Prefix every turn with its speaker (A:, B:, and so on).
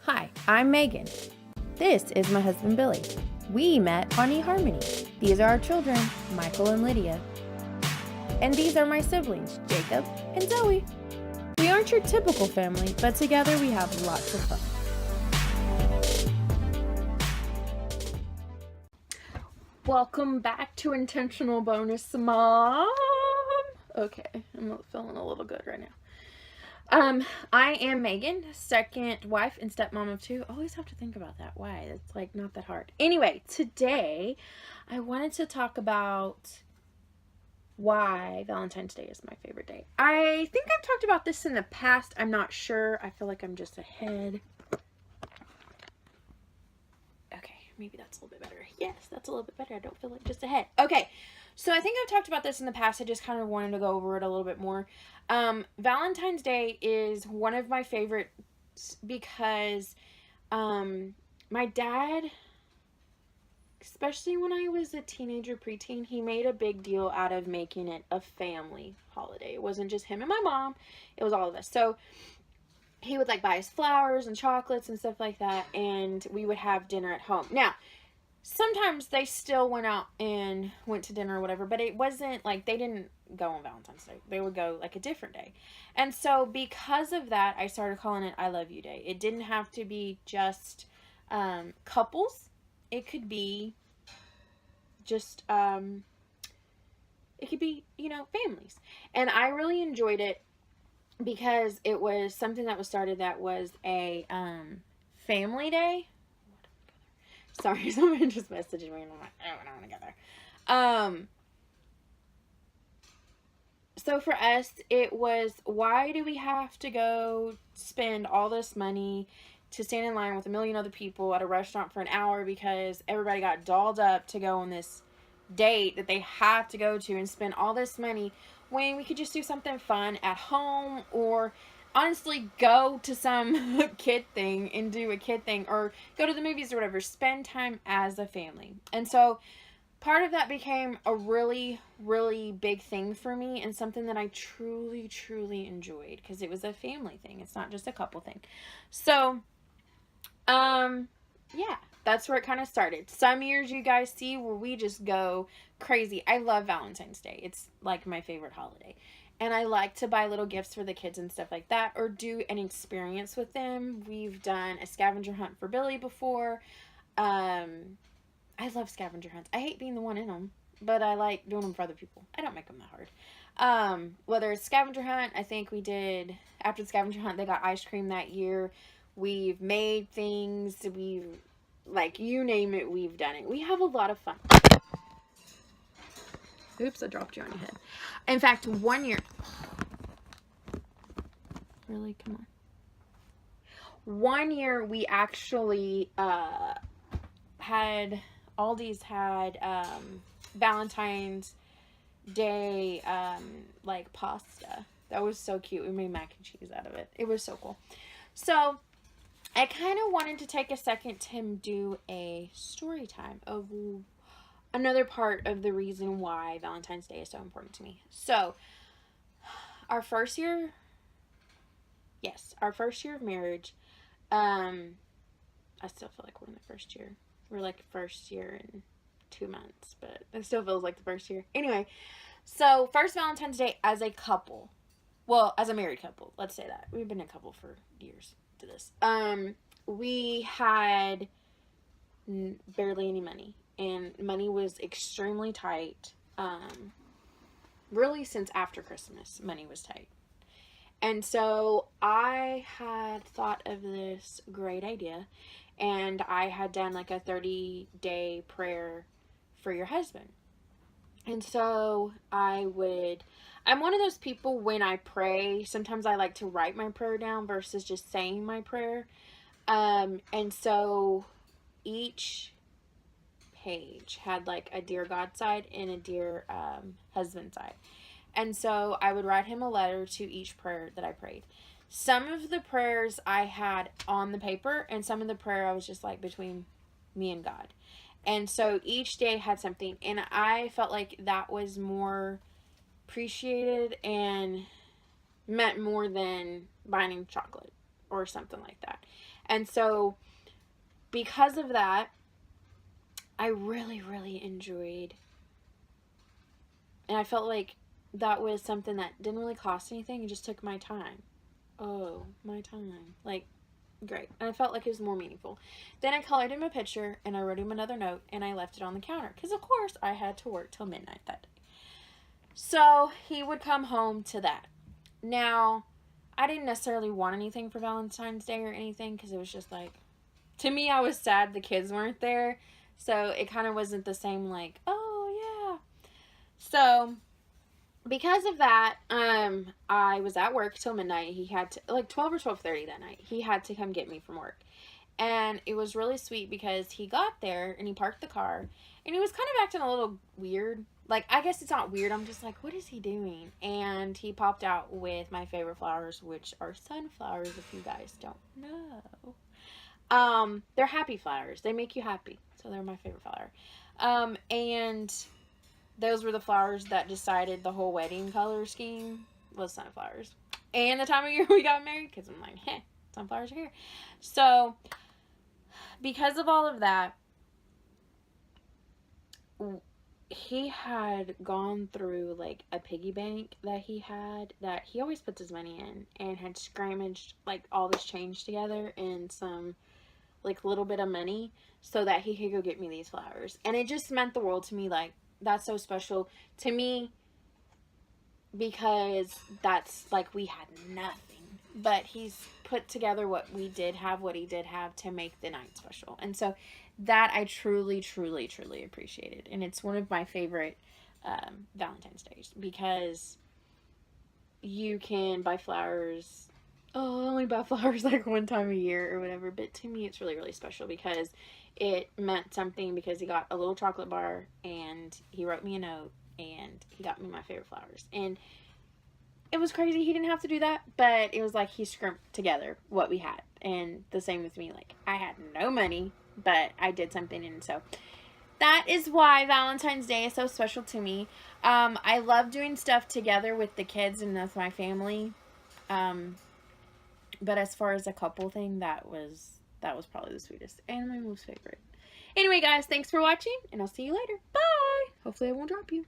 A: Hi, I'm Megan. This is my husband Billy. We met on eHarmony. These are our children, Michael and Lydia. And these are my siblings, Jacob and Zoe. We aren't your typical family, but together we have lots of fun. Welcome back to Intentional Bonus Mom. Okay, I'm feeling a little good right now. I am Megan, second wife and stepmom of two. Always have to think about that. Why? It's like not that hard. Anyway, today I wanted to talk about why Valentine's Day is my favorite day. I think I've talked about this in the past. I'm not sure. I feel like I'm just ahead. Okay, maybe that's a little bit better. Yes, that's a little bit better. I don't feel like just ahead. Okay, so I think I've talked about this in the past. I just kind of wanted to go over it a little bit more. Valentine's Day is one of my favorites because my dad, especially when I was a teenager, preteen, he made a big deal out of making it a family holiday. It wasn't just him and my mom. It was all of us. So he would like buy us flowers and chocolates and stuff like that, and we would have dinner at home. Now, sometimes they still went out and went to dinner or whatever, but it wasn't like they didn't go on Valentine's Day. They would go like a different day. And so because of that, I started calling it I Love You Day. It didn't have to be just couples. It could be just, it could be, families. And I really enjoyed it because it was something that was started that was a family day. Sorry, someone just messaged me and I'm like, oh, I don't want to go there. So for us, it was, why do we have to go spend all this money to stand in line with a million other people at a restaurant for an hour because everybody got dolled up to go on this date that they have to go to and spend all this money when we could just do something fun at home, or honestly go to some kid thing and do a kid thing, or go to the movies or whatever. Spend time as a family. And so part of that became a really, really big thing for me, and something that I truly, truly enjoyed because it was a family thing. It's not just a couple thing. So, yeah, that's where it kind of started. Some years you guys see where we just go crazy. I love Valentine's Day. It's like my favorite holiday. And I like to buy little gifts for the kids and stuff like that, or do an experience with them. We've done a scavenger hunt for Billy before. I love scavenger hunts. I hate being the one in them, but I like doing them for other people. I don't make them that hard. Whether it's scavenger hunt, I think we did, after the scavenger hunt, they got ice cream that year. We've made things. Like, you name it, we've done it. We have a lot of fun. Oops, I dropped you on your head. In fact, one year... Really? Come on. One year, we actually Aldi's had Valentine's Day, like, pasta. That was so cute. We made mac and cheese out of it. It was so cool. So, I kind of wanted to take a second to do a story time of another part of the reason why Valentine's Day is so important to me. So, our first year of marriage, I still feel like we're in the first year. We're like first year in 2 months, but it still feels like the first year. Anyway, so first Valentine's Day as a couple. Well, as a married couple, let's say that. We've been a couple for years to this. We had barely any money, and money was extremely tight. Really since after Christmas, money was tight. And so I had thought of this great idea, and I had done like a 30-day prayer for your husband. And so I'm one of those people, when I pray, sometimes I like to write my prayer down versus just saying my prayer. And so each page had like a dear God side and a dear husband side. And so I would write him a letter to each prayer that I prayed. Some of the prayers I had on the paper, and some of the prayer I was just like between me and God. And so each day had something, and I felt like that was more appreciated and meant more than buying chocolate or something like that. And so because of that, I really, really enjoyed, and I felt like that was something that didn't really cost anything. It just took my time. Oh, my time. Like, great. And I felt like it was more meaningful. Then I colored him a picture, and I wrote him another note, and I left it on the counter. Because, of course, I had to work till midnight that day. So, he would come home to that. Now, I didn't necessarily want anything for Valentine's Day or anything, because it was just like, to me, I was sad the kids weren't there. So, it kind of wasn't the same, like, oh, yeah. So, because of that, I was at work till midnight. He had to, like 12 or 12:30 that night, he had to come get me from work. And it was really sweet because he got there and he parked the car and he was kind of acting a little weird. Like, I guess it's not weird. I'm just like, what is he doing? And he popped out with my favorite flowers, which are sunflowers, if you guys don't know. They're happy flowers. They make you happy. So they're my favorite flower. And those were the flowers that decided the whole wedding color scheme was sunflowers. And the time of year we got married, because I'm like, hey, sunflowers are here. So, because of all of that, he had gone through, like, a piggy bank that he always puts his money in, and had scrummaged, like, all this change together in some, like, little bit of money so that he could go get me these flowers. And it just meant the world to me. Like, that's so special to me because that's, like, we had nothing, but he's put together what he did have to make the night special. And so that I truly, truly, truly appreciated. And it's one of my favorite Valentine's Days because you can buy flowers. Oh, I only buy flowers like one time a year or whatever. But to me, it's really, really special because it meant something, because he got a little chocolate bar and he wrote me a note and he got me my favorite flowers. And it was crazy. He didn't have to do that, but it was like he scrimped together what we had. And the same with me. Like, I had no money, but I did something. And so that is why Valentine's Day is so special to me. I love doing stuff together with the kids and with my family. But as far as a couple thing, that was probably the sweetest and my most favorite. Anyway, guys, thanks for watching, and I'll see you later. Bye! Hopefully I won't drop you.